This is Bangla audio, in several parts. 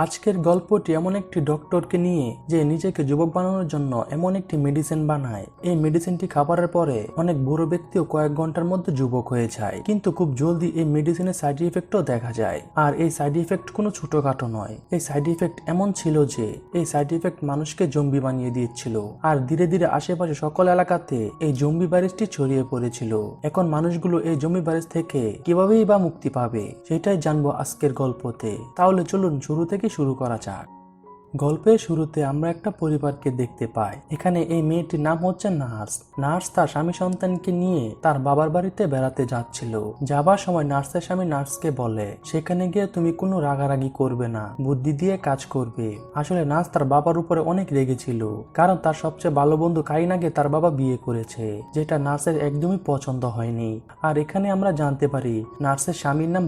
আজকের গল্পটি এমন একটি ডক্টরকে নিয়ে যে নিজেকে যুবক বানানোর জন্য এমন একটি মেডিসিন বানায়। এই মেডিসিনটি খাবারের পরে অনেক বুড়ো ব্যক্তিও কয়েক ঘন্টার মধ্যে যুবক হয়ে যায়, কিন্তু খুব জলদি এই মেডিসিনের সাইড ইফেক্টও দেখা যায়। আর এই সাইড ইফেক্ট কোনো ছোটখাটো নয়, এই সাইড ইফেক্ট এমন ছিল যে এই সাইড ইফেক্ট মানুষকে জম্বি বানিয়ে দিয়েছিল। আর ধীরে ধীরে আশেপাশে সকল এলাকাতে এই জম্বি ভাইরাসটি ছড়িয়ে পড়েছিল। এখন মানুষগুলো এই জম্বি ভাইরাস থেকে কিভাবেই বা মুক্তি পাবে সেটাই জানবো আজকের গল্পতে। তাহলে চলুন শুরু থেকে শুরু করা যাক। গল্পের শুরুতে আমরা একটা পরিবারকে দেখতে পাই। এখানে এই মেয়েটির নাম হচ্ছে নার্স তার স্বামী সন্তানকে নিয়ে তার বাবার বাড়িতে বেড়াতে যাচ্ছিল। যাবার সময় নার্সের স্বামী নার্সকে বলে, সেখানে গিয়ে তুমি কোনো রাগারাগি করবে না, বুদ্ধি দিয়ে কাজ করবে। আসলে নার্স তার বাবার উপরে অনেক রেগেছিল, কারণ তার সবচেয়ে ভালো বন্ধু কারিনাকে তার বাবা বিয়ে করেছে, যেটা নার্সের একদমই পছন্দ হয়নি। আর এখানে আমরা জানতে পারি নার্সের স্বামীর নাম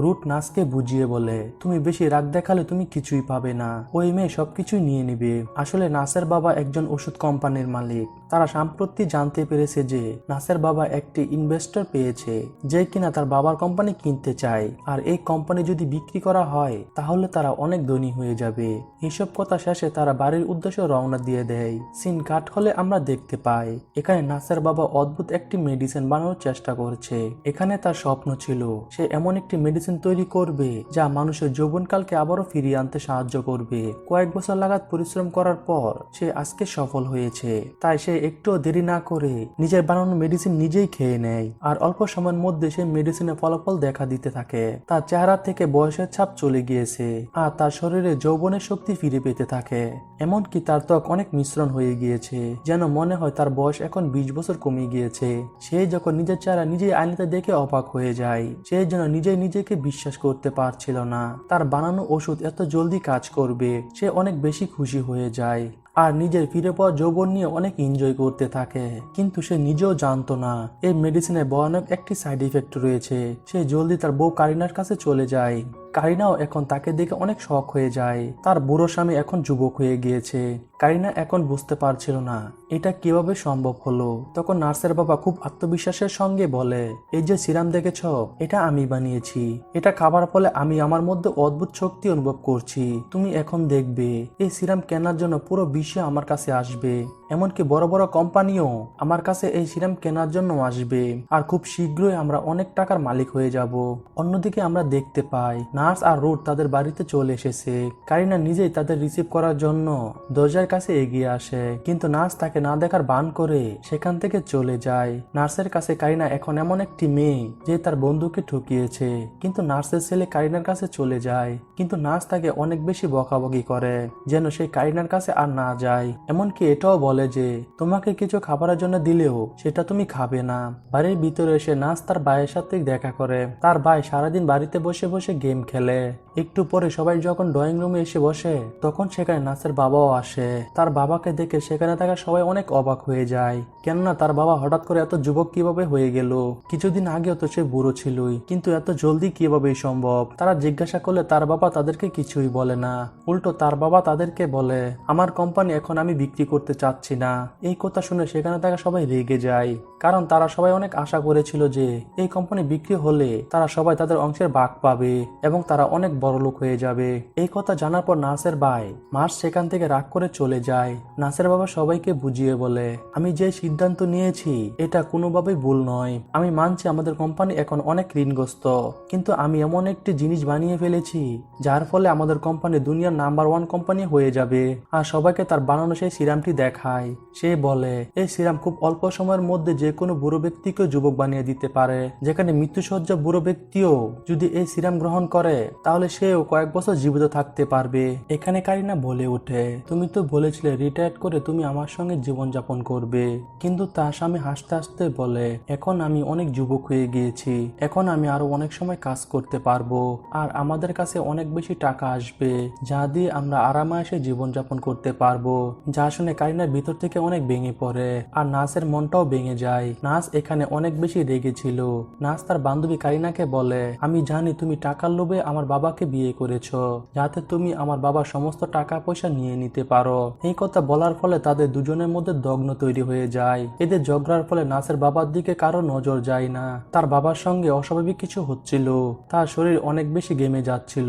রুট নার্সকে বুঝিয়ে বলে, তুমি বেশি রাগ দেখালে তুমি কিছুই পাবে না, ওই মেয়ে সবকিছুই নিয়ে নিবে। আসলে নাসের বাবা একজন ওষুধ কোম্পানির মালিক। তারা সম্প্রতি জানতে পেরেছে যে নাসের বাবা একটি ইনভেস্টর পেয়েছে, যে কিনা তার বাবার কোম্পানি কিনতে চায়। আর এই কোম্পানি যদি বিক্রি করা হয় তাহলে তারা অনেক ধনী হয়ে যাবে। এইসব কথা শেষে তারা বাড়ির উদ্দেশ্যে রওনা দিয়ে দেয়। সিন কাট হলে আমরা দেখতে পাই এখানে নাসের বাবা অদ্ভুত একটি মেডিসিন বানানোর চেষ্টা করছে। এখানে তার স্বপ্ন ছিল সে এমন একটি মেডিসিন তৈরি করবে যা মানুষের যৌবনকালকে আবারও ফিরিয়ে আনতে সাহায্য করবে। কয়েক বছর লাগাত পরিশ্রম করার পর সে আজকে সফল হয়েছে। তাই সে একটুও দেরি না করে নিজের বানানো মেডিসিন নিজেই খেয়ে নেয়। আর অল্প সময়ের মধ্যে সে মেডিসিনের ফলাফল দেখা দিতে থাকে। তার চেহারা থেকে বয়সের ছাপ চলে গিয়েছে আর তার শরীরে যৌবনের শক্তি ফিরে পেতে থাকে। এমনকি তার ত্বক অনেক মিশ্রণ হয়ে গিয়েছে, যেন মনে হয় তার বয়স এখন 20 বছর কমে গিয়েছে। সে যখন নিজের চেহারা নিজেই আয়নাতে দেখে অবাক হয়ে যায়। সে যেন নিজেকে বিশ্বাস করতে পারছিল না তার বানানো ওষুধ এত জলদি কাজ করবে। সে অনেক বেশি খুশি হয়ে যায় আর নিজের ফিরে পাওয়া যৌবন নিয়ে অনেক এনজয় করতে থাকে। কিন্তু সে নিজেও জানতো না এই মেডিসিনে ভয়ানক একটি সাইড ইফেক্ট রয়েছে। সে জলদি তার বউ কারিনার কাছে চলে যায়। কারিনাও এখন তাকে দেখে অনেক শখ হয়ে যায়। তার বুড়ো স্বামী এখন যুবক হয়ে গিয়েছে। কারিনা এখন বুঝতে পারছিল না এটা কিভাবে সম্ভব হলো। তখন নার্সের বাবা খুব আত্মবিশ্বাসের সঙ্গে বলে, এই যে সিরাম দেখেছ, এটা আমি বানিয়েছি। এটা খাবার ফলে আমি আমার মধ্যে অদ্ভুত শক্তি অনুভব করছি। তুমি এখন দেখবে এই সিরাম কেনার জন্য পুরো বিশ্ব আমার কাছে আসবে। এমনকি বড় বড় কোম্পানিও আমার কাছে এই সিরাম কেনার জন্য আসবে। আর খুব শীঘ্রই আমরা অনেক টাকার মালিক হয়ে যাব। অন্যদিকে আমরা দেখতে পাই নার্স আর রুট তাদের বাড়িতে চলে এসেছে। কারিনা নিজেই তাদের রিসিভ করার জন্য দরজার কাছে এগিয়ে আসে, কিন্তু নার্স তাকে না দেখার ভান করে সেখান থেকে চলে যায়। নার্সের কাছে কারিনা এখন এমন একটি মেয়ে যে তার বন্ধুকে ঠকিয়েছে। কিন্তু নার্সের ছেলে কারিনার কাছে চলে যায়, কিন্তু নার্স তাকে অনেক বেশি বকাবকি করে যেন সে কারিনার কাছে আর না যায়। এমনকি এটাও বলে যে তোমাকে কিছু খাবারের জন্য দিলেও সেটা তুমি খাবে না। বাড়ির ভিতরে এসে নার্স তার ভাইয়ের সাথে দেখা করে। তার ভাই সারাদিন বাড়িতে বসে বসে গেম খেলে। একটু পরে সবাই যখন ড্রয়িং রুমে এসে বসে তখন সেখানে নার্সের বাবাও আসে। তার বাবাকে দেখে সেখানে থাকা সবাই অনেক অবাক হয়ে যায়, কেননা তার বাবা হঠাৎ করে এত যুবক কিভাবে হয়ে গেল। কিছুদিন আগেও তো সে বুড়ো ছিলই, কিন্তু এত জলদি কিভাবে সম্ভব। তারা জিজ্ঞাসা করলে তার বাবা তাদেরকে কিছুই বলে না। উল্টো তার বাবা তাদেরকে বলে, আমার কোম্পানি এখন আমি বিক্রি করতে চাচ্ছি না। এই কথা শুনে সেখানে থাকা সবাই রেগে যায়, কারণ তারা সবাই অনেক আশা করেছিল যে এই কোম্পানি বিক্রি হলে তারা সবাই তাদের অংশের ভাগ পাবে এবং তারা অনেক বড়লোক হয়ে যাবে। এই কথা জানার পর নার্সের ভাই মার্স সেখান থেকে রাগ করে চলে যায়। নার্সের বাবা সবাইকে বুঝিয়ে বলে, আমি যে সিদ্ধান্ত নিয়েছি এটা কোনোভাবেই ভুল নয়। আমি মানছি আমাদের কোম্পানি এখন অনেক ঋণগ্রস্ত, কিন্তু আমি এমন একটি জিনিস বানিয়ে ফেলেছি যার ফলে আমাদের কোম্পানি দুনিয়ার নাম্বার 1 কোম্পানি হয়ে যাবে। আর সবাইকে তার বানানো সেই সিরামটি দেখায়। সে বলে, এই সিরাম খুব অল্প সময়ের মধ্যে যে কোনো বুড়ো ব্যক্তিকে যুবক বানিয়ে দিতে পারে। যেখানে মৃত্যুসজ্জা বুড়ো ব্যক্তিও যদি এই সিরাম গ্রহণ করে তাহলে সেও কয়েক বছর জীবিত থাকতে পারবে। এখানে কারিনা বলে ওঠে, তুমি তো বলেছিলে রিটায়ার করে তুমি আমার সঙ্গে জীবনযাপন করবে। কিন্তু তার স্বামী হাসতে হাসতে বলে, এখন আমি অনেক যুবক হয়ে গিয়েছি, এখন আমি আরো অনেক সময় কাজ করতে পারবো। আর আমাদের কাছে অনেক বেশি টাকা আসবে যা দিয়ে আমরা আরামায়েশে জীবনযাপন করতে পারবো। যা শুনে কারিনার ভিতর থেকে অনেক ভেঙে পড়ে আর নার্সের মনটাও ভেঙে যায়। যায়। নাচ এখানে অনেক বেশি রেগেছিল। নাচ তার বান্ধবী কারিনাকে বলে, আমি জানি তুমি টাকার লোভে আমার বাবাকে বিয়ে করেছো, যাতে তুমি আমার বাবার সমস্ত টাকা পয়সা নিয়ে নিতে পারো। এই কথা বলার ফলে তাদের দুজনের মধ্যে দগ্ন তৈরি হয়ে যায়। এদের ঝগড়ার ফলে নাচের বাবার দিকে কারো নজর যায় না। তার বাবার সঙ্গে অস্বাভাবিক কিছু হচ্ছিল, তার শরীর অনেক বেশি ঘেমে যাচ্ছিল,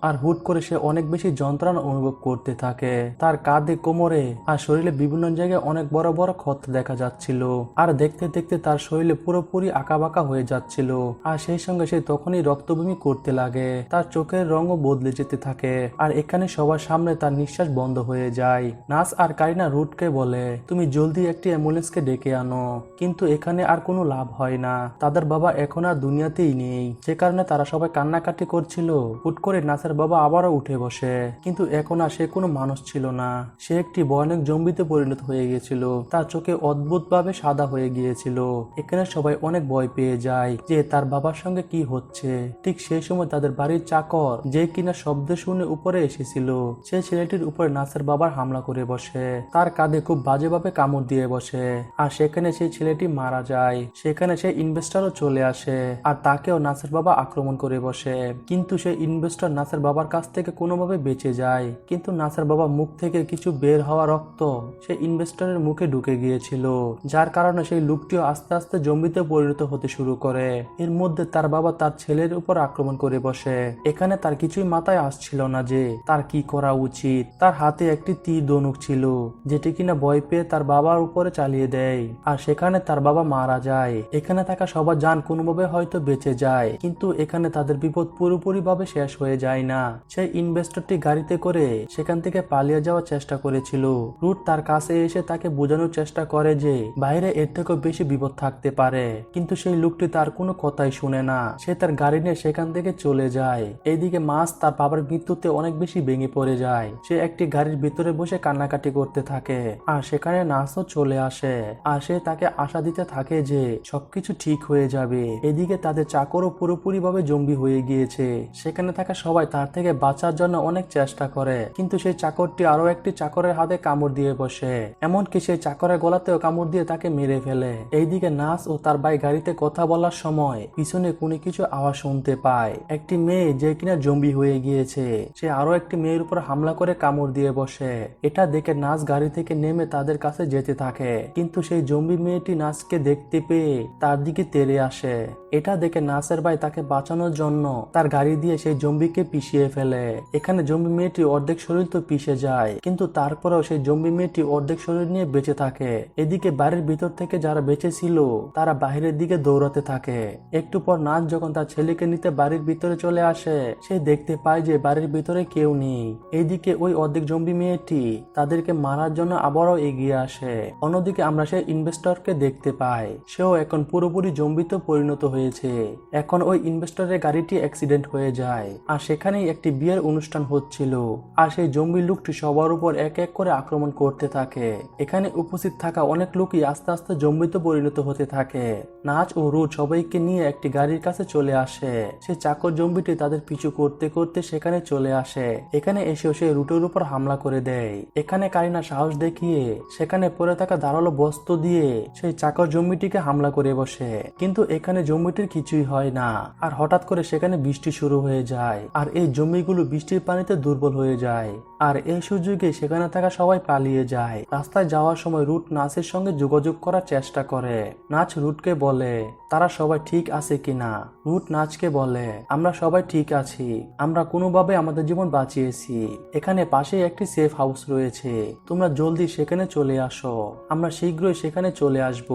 আর হুট করে সে অনেক বেশি যন্ত্রণা অনুভব করতে থাকে। তার কাঁধে, কোমরে আর শরীরে বিভিন্ন জায়গায় অনেক বড় বড় ক্ষত দেখা যাচ্ছিল, আর দেখতে দেখতে তার শরীরে পুরোপুরি আঁকাবাঁকা হয়ে যাচ্ছিল। আর সেই সঙ্গে সে তখনই রক্তবমি করতে লাগে, তার চোখের রঙও বদলে যেতে থাকে, আর এখানে সবার সামনে তার নিঃশ্বাস বন্ধ হয়ে যায়। নাস আর কারিনা রুটকে বলে, তুমি জলদি একটি অ্যাম্বুলেন্সকে ডেকে আনো, কিন্তু এখানে আর কোনো লাভ হয় না। তাদের বাবা এখন আর দুনিয়াতেই নেই, যে কারণে তারা সবাই কান্নাকাটি করছিল। হুট করে নাসের বাবা আবারও উঠে বসে, কিন্তু এখন আর সে কোনো মানুষ ছিল না, সে একটি ভয়ানক জম্বিতে পরিণত হয়ে গিয়েছিল। তার চোখে অদ্ভুতভাবে সাদা হয়ে গিয়েছিল। এখানে সবাই অনেক ভয় পেয়ে যায় যে তার বাবার সঙ্গে কি হচ্ছে। ঠিক সেই সময় তাদের বাড়ির চাকর, যে কিনা শব্দ শুনে উপরে এসেছিল, সে ছেলেটির উপরে নাসের বাবার হামলা করে বসে, তার কাঁধে খুব বাজেভাবে কামড় দিয়ে বসে, আর সেখানে সেই ছেলেটি মারা যায়। সেখানে সেই ইনভেস্টরও চলে আসে, আর তাকেও নাসের বাবা আক্রমণ করে বসে, কিন্তু সেই ইনভেস্টর নাসের বাবার কাছ থেকে কোনোভাবে বেঁচে যায়। কিন্তু নাসের বাবা মুখ থেকে কিছু বের হওয়া রক্ত সেই ইনভেস্টরের মুখে ঢুকে গিয়েছিল, যার কারণে সেই লোকটিও আস্তে আস্তে জম্বিতে পরিণত হতে শুরু করে। এর মধ্যে তার বাবা তার ছেলের উপর আক্রমণ করে বসে। এখানে তার কিছুই মাথায় আসছিল না যে তার কি করা উচিত। তার হাতে একটি তীর ধনুক ছিল, যেটি কিনা ভয় পেয়ে তার বাবার উপরে চালিয়ে দেয়, আর সেখানে তার বাবা মারা যায়। এখানে থাকা সবার জান কোনোভাবে হয়তো বেঁচে যায়, কিন্তু এখানে তাদের বিপদ পুরোপুরি ভাবে শেষ হয়ে যায় না। সেই ইনভেস্টরটি গাড়িতে করে সেখান থেকে পালিয়ে যাওয়ার চেষ্টা করেছিল। রুট তার কাছে এসে তাকে বোঝানোর চেষ্টা করে যে বাইরে এর থেকেও বেশি বিপদ থাকতে পারে, কিন্তু সেই লোকটি তার কোনো কথাই শুনে না। সে তার গাড়ি নিয়ে সেখান থেকে চলে যায়। এইদিকে মাস তার বাবার মৃত্যুতে অনেক বেশি ভেঙে পড়ে যায়। সে একটি গাড়ির ভিতরে বসে কান্নাকাটি করতে থাকে, আর সেখানে নাসও চলে আসে, আর সে তাকে আশা দিতে থাকে যে সবকিছু ঠিক হয়ে যাবে। এদিকে তাদের চাকরও পুরোপুরি ভাবে জম্বি হয়ে গিয়েছে। সেখানে থাকা সবাই তার থেকে বাঁচার জন্য অনেক চেষ্টা করে, কিন্তু সেই চাকরটি আরো একটি চাকরের হাতে কামড় দিয়ে বসে, এমনকি সেই চাকরের গলাতেও কামড় দিয়ে তাকে মেরে ফেলে। এইদিকে নাস ও তার ভাই গাড়িতে কথা বলার সময় পিছনে কোনো কিছু আওয়াজ শুনতে পায়। একটি মেয়ে যে কিনা জম্বি হয়ে গিয়েছে, সে আরো একটি মেয়ের উপর হামলা করে কামড় দিয়ে বসে। এটা দেখে নাস গাড়ি থেকে নেমে তাদের কাছে যেতে থাকে, কিন্তু সেই জম্বি মেয়েটি নাসকে দেখতে পেয়ে তার দিকে তেড়ে আসে। এটা দেখে নাসের ভাই তাকে বাঁচানোর জন্য তার গাড়ি দিয়ে সেই জম্বিকে পিষিয়ে ফেলে। এখানে জম্বি মেয়েটি অর্ধেক শরীর তো পিষে যায়, কিন্তু তারপরেও সেই জম্বি মেয়েটি অর্ধেক শরীর নিয়ে বেঁচে থাকে। এদিকে বাড়ির ভিতর থেকে যারা বেঁচে ছিল তারা বাহিরের দিকে দৌড়াতে থাকে। একটু পর নাচ যখন তার ছেলেকে নিতে বাড়ির ভিতরে চলে আসে, সে দেখতে পায় যে বাড়ির ভিতরে কেউ নেই। এইদিকে ওই অর্ধেক জম্বি মেয়েটি তাদেরকে মারার জন্য আবারও এগিয়ে আসে। অন্যদিকে আমরা সেই ইনভেস্টরকে দেখতে পাই, সেও এখন পুরোপুরি জম্বিতে পরিণত হয়েছে। এখন ওই ইনভেস্টরের গাড়িটি অ্যাক্সিডেন্ট হয়ে যায়, আর সেখানেই একটি বিয়ের অনুষ্ঠান হচ্ছিল, আর সেই জম্বি লোকটি সবার উপর এক এক করে আক্রমণ করতে থাকে। এখানে উপস্থিত থাকা অনেক লোকই আস্তে আস্তে জম্বিতে পরিণত হতে থাকে। নাচ ও রুট সবাইকে নিয়ে একটি গাড়ির কাছে চলে আসে। সে চাকর জম্বিটি তাদের পিছু করতে করতে সেখানে চলে আসে। এখানে এসেও সে রুটের উপর হামলা করে দেয়। এখানে কারিনা সাহস দেখিয়ে সেখানে পড়ে থাকা ধারালো বস্তু দিয়ে সেই চাকর জম্বিটিকে হামলা করে বসে, কিন্তু এখানে জম্বিটির কিছুই হয় না। আর হঠাৎ করে সেখানে বৃষ্টি শুরু হয়ে যায়, আর এই জম্বিগুলো বৃষ্টির পানিতে দুর্বল হয়ে যায়। আর এই সুযোগে সেখানে থাকা সবাই পালিয়ে যায়। রাস্তায় যাওয়ার সময় রুট নাচের সঙ্গে যোগাযোগ করার চেষ্টা করে। নাচ রুটকে বলে তারা সবাই ঠিক আছে কিনা। রুট নাচকে বলে আমরা সবাই ঠিক আছি, আমরা কোনোভাবে আমাদের জীবন বাঁচিয়েছি। এখানে পাশেই একটি সেফ হাউস রয়েছে, তোমরা জলদি সেখানে চলে আসো, আমরা শীঘ্রই সেখানে চলে আসব।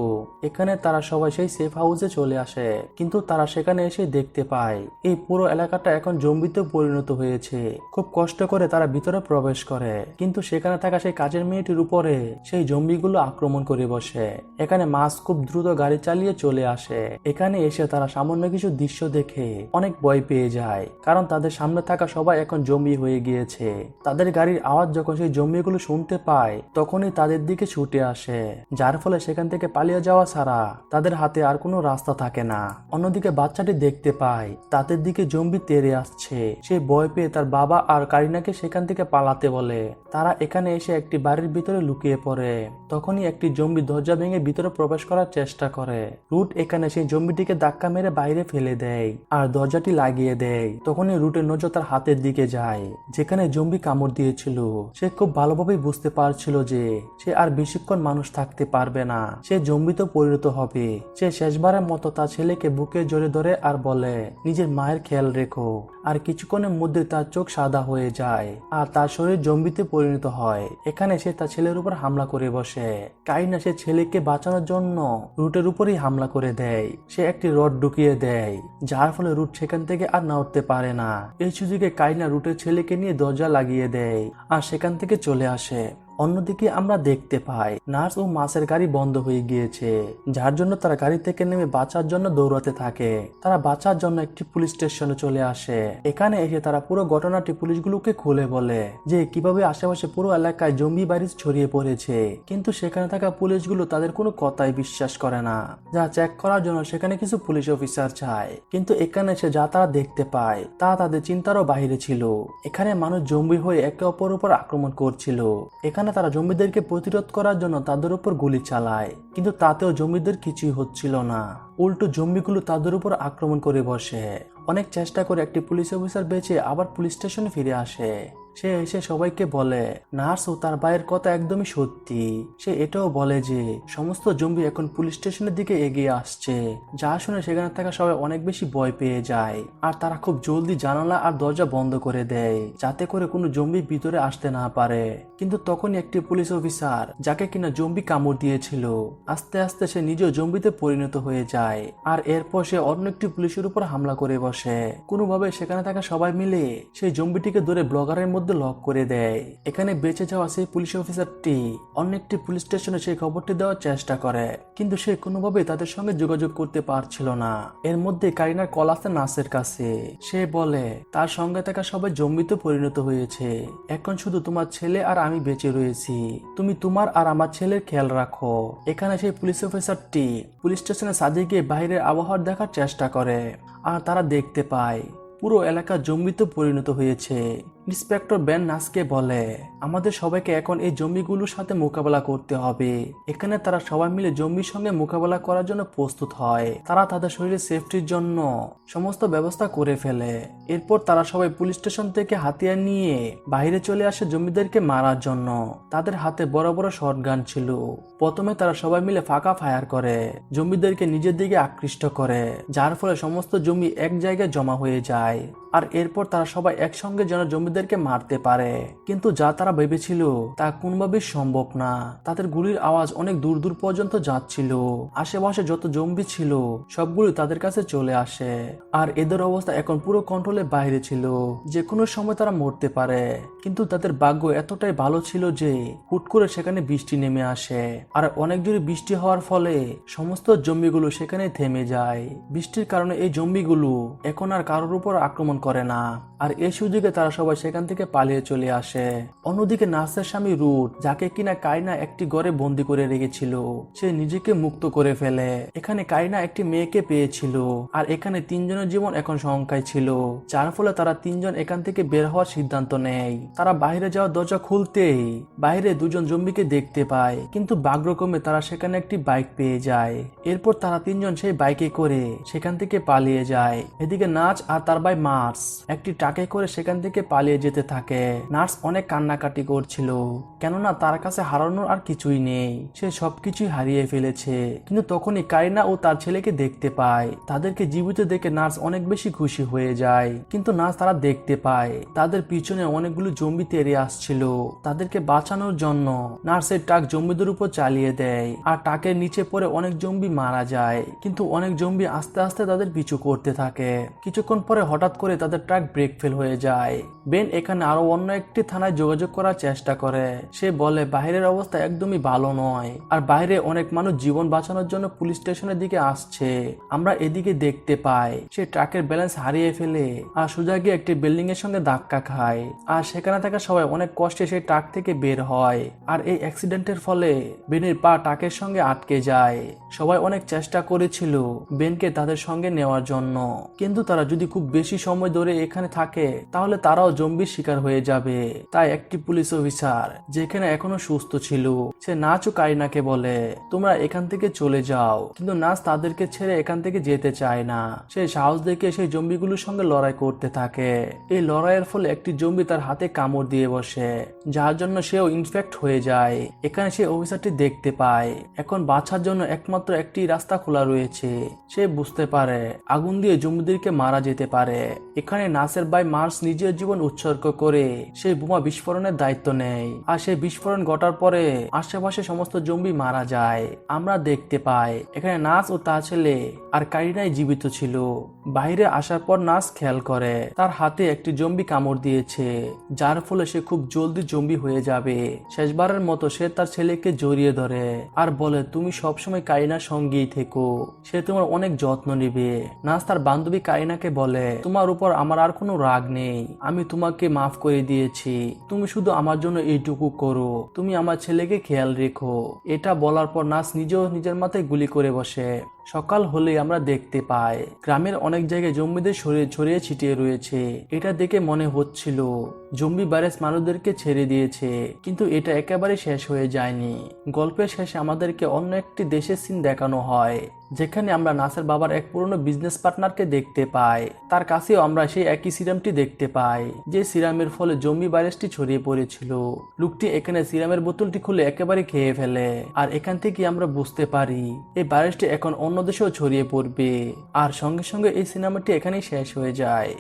এখানে তারা সবাই সেই সেফ হাউসে চলে আসে, কিন্তু তারা সেখানে এসে দেখতে পায় এই পুরো এলাকাটা এখন জম্বিতে পরিণত হয়েছে। খুব কষ্ট করে তারা ভিতরে প্রবেশ করে, কিন্তু সেখানে থাকা সেই কাজের মেয়েটির উপরে সেই জম্বিগুলো আক্রমণ করে বসে। এখানে মাস খুব দ্রুত গাড়ি চালিয়ে চলে আসে। এখানে এসে তারা সামান্য কিছু দৃশ্য দেখে অনেক ভয় পেয়ে যায়, কারণ তাদের সামনে থাকা সবাই এখন জম্বি হয়ে গিয়েছে। তাদের গাড়ির আওয়াজ যখন সেই জম্বিগুলো শুনতে পায় তখনই তাদের দিকে ছুটে আসে, যার ফলে সেখান থেকে পালিয়ে যাওয়া ছাড়া তাদের হাতে আর কোনো রাস্তা থাকে না। অন্যদিকে বাচ্চাটি দেখতে পায় তাদের দিকে জম্বি তেড়ে আসছে। সে ভয় পেয়ে তার বাবা আর কারিনাকে সেখান থেকে পালাতে বলে। তারা এখানে এসে একটি বাড়ির ভিতরে লুকিয়ে পড়ে। তখনই একটি জম্বি দরজা ভেঙে ভিতরে প্রবেশ করার চেষ্টা করে। রুট এখানে সেই জম্বিটিকে ধাক্কা মেরে বাইরে ফেলে দেয় আর দরজাটি লাগিয়ে দেয়। তখনই রুটের নজর তার হাতের দিকে যায়, যেখানে জম্বি কামড় দিয়েছিল। সে খুব ভালোভাবেই বুঝতে পারছিল যে সে আর বেশিক্ষণ মানুষ থাকতে পারবে না, সে জম্বিতে পরিণত হবে। সে শেষবারের মতো তার ছেলেকে বুকে জড়ে ধরে আর বলে, নিজের মায়ের খেয়াল রেখো। আর কিছুক্ষণের মধ্যে তার চোখ সাদা হয়ে যায় আর তার শরীর জম্বিতে পরিণত হয়। এখানে সে তার ছেলের উপর হামলা করে বসে। কারিনা সে ছেলেকে বাঁচানোর জন্য রুটের উপরই হামলা করে দেয়। সে একটি রড ঢুকিয়ে দেয়, যার ফলে রুট সেখান থেকে আর না উঠতে পারে না। এই সুযোগে কারিনা রুটের ছেলেকে নিয়ে দরজা লাগিয়ে দেয় আর সেখান থেকে চলে আসে। অন্যদিকে আমরা দেখতে পাই নার্স ও মাসের গাড়ি বন্ধ হয়ে গিয়েছে, যার জন্য তারা গাড়ি থেকে নেমে বাঁচার জন্য দৌড়াতে থাকে। তারা বাঁচার জন্য একটি পুলিশ স্টেশনে চলে আসে। এখানে এসে তারা পুরো ঘটনাটি পুলিশগুলোকে খুলে বলে যে কিভাবে আশেপাশে পুরো এলাকায় জম্বি ভাইরাস ছড়িয়ে পড়েছে। কিন্তু সেখানে থাকা পুলিশগুলো তাদের কোনো কথাই বিশ্বাস করে না। যা চেক করার জন্য সেখানে কিছু পুলিশ অফিসার চায়, কিন্তু এখানে এসে যা তারা দেখতে পায় তা তাদের চিন্তারও বাইরে ছিল। এখানে মানুষ জম্বি হয়ে একে অপরের উপর আক্রমণ করছিল। এখানে তারা জম্বিদেরকে প্রতিরোধ করার জন্য তাদের উপর গুলি চালায়, কিন্তু তাতেও জম্বিদের কিছুই হচ্ছিল না। উল্টো জম্বিগুলো তাদের উপর আক্রমণ করে বসে। অনেক চেষ্টা করে একটি পুলিশ অফিসার বেঁচে আবার পুলিশ স্টেশনে ফিরে আসে। সে এসে সবাইকে বলে নার্স ও তার ভাইয়ের কথা একদমই সত্যি। সে এটাও বলে যে সমস্ত জম্বি এখন পুলিশ স্টেশনের দিকে এগিয়ে আসছে, যা শুনে সেখানে থাকা সবাই অনেক বেশি ভয় পেয়ে যায় আর তারা খুব জলদি জানালা আর দরজা বন্ধ করে দেয়, যাতে করে কোনো জম্বি ভিতরে আসতে না পারে। কিন্তু তখনই একটি পুলিশ অফিসার, যাকে কিনা জম্বি কামড় দিয়েছিল, আস্তে আস্তে সে নিজেও জম্বিতে পরিণত হয়ে যায় আর এরপর সে অন্য একটি পুলিশের উপর হামলা করে বসে। কোনোভাবে সেখানে থাকা সবাই মিলে সেই জম্বিটিকে ধরে ব্লগারের মধ্যে লক করে দেয়। এখানে বেঁচে যাওয়া সেই পুলিশ অফিসারটি অন্য একটি পুলিশ স্টেশনে সেই খবরটি দেওয়ার চেষ্টা করে, কিন্তু সে কোনোভাবেই তাদের সঙ্গে যোগাযোগ করতে পারছিল না। এর মধ্যে কারিনার কল আসে নার্সের কাছে। সে বলে তার সঙ্গে থাকা সবাই জম্বিতে পরিণত হয়েছে, এখন শুধু তোমার ছেলে আর আমি বেঁচে রয়েছি, তুমি তোমার আর আমার ছেলের খেয়াল রাখো। এখানে সেই পুলিশ অফিসারটি পুলিশ স্টেশনে সাজিয়ে গিয়ে বাইরের আবহাওয়া দেখার চেষ্টা করে আর তারা দেখতে পায় পুরো এলাকা জম্বিতে পরিণত হয়েছে। ইন্সপেক্টর বেন নাসকে বলে আমাদের সবাইকে এখন এই জম্বিগুলোর সাথে মোকাবেলা করতে হবে। এখানে তারা সবাই মিলে জম্বির সঙ্গে মোকাবেলা করার জন্য প্রস্তুত হয়। তারা তাদের শরীরের সেফটির জন্য সমস্ত ব্যবস্থা করে ফেলে। এরপর তারা সবাই পুলিশ স্টেশন থেকে হাতিয়ার নিয়ে বাইরে চলে আসে জম্বিদেরকে মারার জন্য। তাদের হাতে বড় বড় শটগান ছিল। প্রথমে তারা সবাই মিলে ফাঁকা ফায়ার করে জম্বিদেরকে নিজের দিকে আকৃষ্ট করে, যার ফলে সমস্ত জম্বি এক জায়গায় জমা হয়ে যায়। আর এরপর তারা সবাই একসঙ্গে যেন জম্বিদেরকে মারতে পারে, কিন্তু যা তারা ভেবেছিল তা কোনোভাবেই সম্ভব না। তাদের গুলির আওয়াজ অনেক দূর দূর পর্যন্ত যাচ্ছিল। আশেপাশে যত জম্বি ছিল সবগুলো তাদের কাছে চলে আসে আর এদের অবস্থা এখন পুরো কন্ট্রোলের বাইরে ছিল। যে কোনো সময় তারা মরতে পারে। কিন্তু তাদের ভাগ্য এতটাই ভালো ছিল যে হুট করে সেখানে বৃষ্টি নেমে আসে আর অনেক জোরে বৃষ্টি হওয়ার ফলে সমস্ত জম্বিগুলো সেখানে থেমে যায়। বৃষ্টির কারণে এই জম্বিগুলো এখন আর কারোর উপর আক্রমণ করে না আর এই সুযোগে তারা সবাই সেখান থেকে পালিয়ে চলে আসে। অন্যদিকে নার্সের স্বামী রুট, যাকে কিনা কারিনা একটি ঘরে বন্দি করে রেখেছিল, সে নিজেকে মুক্ত করে ফেলে। এখানে কারিনা একটি মেয়েকে পেয়েছিল আর এখানে তিনজনের জীবন এখন শঙ্কায় ছিল, যার ফলে তারা তিনজন এখান থেকে বের হওয়ার সিদ্ধান্ত নেয়। তারা বাইরে যাওয়ার দরজা খুলতেই বাইরে দুজন জম্বিকে দেখতে পায়, কিন্তু ভাগ্যক্রমে তারা সেখানে একটি বাইক পেয়ে যায়। এরপর তারা তিনজন সেই বাইকে করে সেখান থেকে পালিয়ে যায়। এদিকে নাচ আর তার ভাই মার্স একটি ট্রাকে করে সেখান থেকে পালিয়ে যেতে থাকে। নার্স অনেক কান্নাকাটি করছিল, কেননা তার কাছে হারানোর আর কিছুই নেই, সে সবকিছুই হারিয়ে ফেলেছে। কিন্তু তখনই কারিনা ও তার ছেলেকে দেখতে পায়। তাদেরকে জীবিত দেখে নার্স অনেক বেশি খুশি হয়ে যায়, কিন্তু নার্স তারা দেখতে পায় তাদের পিছনে অনেকগুলো জম্বি তেড়ে আসছিল। তাদেরকে বাঁচানোর জন্য নার্সের ট্রাক জম্বিদের উপর চালিয়ে দেয় আর ট্রাকের নিচে পড়ে অনেক জম্বি মারা যায়, কিন্তু অনেক জম্বি আস্তে আস্তে তাদের পিছু করতে থাকে। কিছুক্ষণ পরে হঠাৎ করে তাদের ট্রাক ব্রেক ফেল হয়ে যায়। বেন এখানে আরো অন্য একটি থানায় যোগাযোগ করার চেষ্টা করে। সে বলে বাইরের অবস্থা একদমই ভালো নয়, আর বাইরে অনেক মানুষ জীবন বাঁচানোর জন্য পুলিশ স্টেশনের দিকে আসছে। আমরা এদিকে দেখতে পাই সে ট্রাকের ব্যালেন্স হারিয়ে ফেলে আর সোজা গিয়ে একটি বিল্ডিং এর সঙ্গে ধাক্কা খায়, আর সেখানে থাকা সবাই অনেক কষ্টে সেই ট্রাক থেকে বের হয়। আর এই অ্যাক্সিডেন্টের ফলে বেনের পা ট্রাকের সঙ্গে আটকে যায়। সবাই অনেক চেষ্টা করেছিল বেনকে তাদের সঙ্গে নেওয়ার জন্য, কিন্তু তারা যদি খুব বেশি সময় ধরে এখানে থাকে তাহলে তারাও জম্বির শিকার হয়ে যাবে। তাই একটি পুলিশ অফিসার যেখানে এখনো সুস্থ ছিল সে নাচ ও কারিনাকে বলে তোমরা এখান থেকে চলে যাও, কিন্তু নাচ তাদেরকে ছেড়ে এখান থেকে যেতে চায় না। সে সাহস দেখে সেই জম্বিগুলোর সঙ্গে লড়াই করতে থাকে। এই লড়াইয়ের ফলে একটি জম্বি তার হাতে কামড় দিয়ে বসে, যার জন্য সেও ইনফেক্ট হয়ে যায়। এখানে সে অফিসারটি দেখতে পায় এখন বাঁচার জন্য একমাত্র একটি রাস্তা খোলা রয়েছে। সে বুঝতে পারে আগুন দিয়ে জম্বিদেরকে মারা যেতে পারে। এখানে নাসের ভাই মার্স নিজের জীবন উৎসর্গ করে সেই বোমা বিস্ফোরণের দায়িত্ব নেয়, আর সেই বিস্ফোরণ ঘটার পরে আশেপাশে সমস্ত জম্বি মারা যায়। আমরা দেখতে পাই এখানে নাস ও তার ছেলে আর কারিনাই জীবিত ছিল। বাইরে আসার পর নাস খেয়াল করে তার হাতে একটি জম্বি কামড় দিয়েছে, যার ফলে সে খুব জলদি জম্বি হয়ে যাবে। শেষবারের মতো সে তার ছেলেকে জড়িয়ে ধরে আর বলে তুমি সবসময় কারিনার সঙ্গেই থেকো, সে তোমার অনেক যত্ন নেবে। নাস তার বান্ধবী কারিনাকে বলে তোমার উপর আমার আর কোনো রাগ নেই, আমি তোমাকে মাফ করে দিয়েছি, তুমি শুধু আমার জন্য এইটুকু করো, তুমি আমার ছেলেকে খেয়াল রেখো। এটা বলার পর নাস নিজেও নিজের মাথায় গুলি করে বসে। সকাল হলে আমরা দেখতে পাই গ্রামের অনেক জায়গায় জম্বিদের ছড়িয়ে ছিটিয়ে রয়েছে। এটা দেখে মনে হচ্ছিল জম্বি ভাইরাস মানুষদেরকে ছেড়ে দিয়েছে, কিন্তু এটা একেবারে শেষ হয়ে যায়নি। গল্পের শেষে আমাদেরকে অন্য একটি দেশের সিন দেখানো হয়, যেখানে আমরা নাসের বাবার এক পুরনো বিজনেস পার্টনারকে দেখতে পাই। তার কাছেও আমরা সেই একই সিরামটি দেখতে পাই যে সিরামের ফলে জম্বি ভাইরাসটি ছড়িয়ে পড়েছিল। লোকটি এখানে সিরামের বোতলটি খুলে একেবারে খেয়ে ফেলে, আর এখান থেকে আমরা বুঝতে পারি এই ভাইরাসটি এখন অন্য দেশেও ছড়িয়ে পড়বে। আর সঙ্গে সঙ্গে এই সিনেমাটি এখানেই শেষ হয়ে যায়।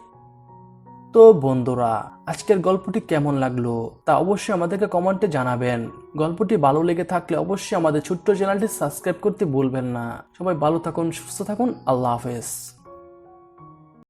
তো বন্ধুরা, আজকের গল্পটি কেমন লাগলো তা অবশ্যই আমাদেরকে কমেন্টে জানাবেন। গল্পটি ভালো লেগে থাকলে অবশ্যই আমাদের ছোট্ট চ্যানেলটি সাবস্ক্রাইব করতে ভুলবেন না। সবাই ভালো থাকুন, সুস্থ থাকুন, আল্লাহ হাফেজ।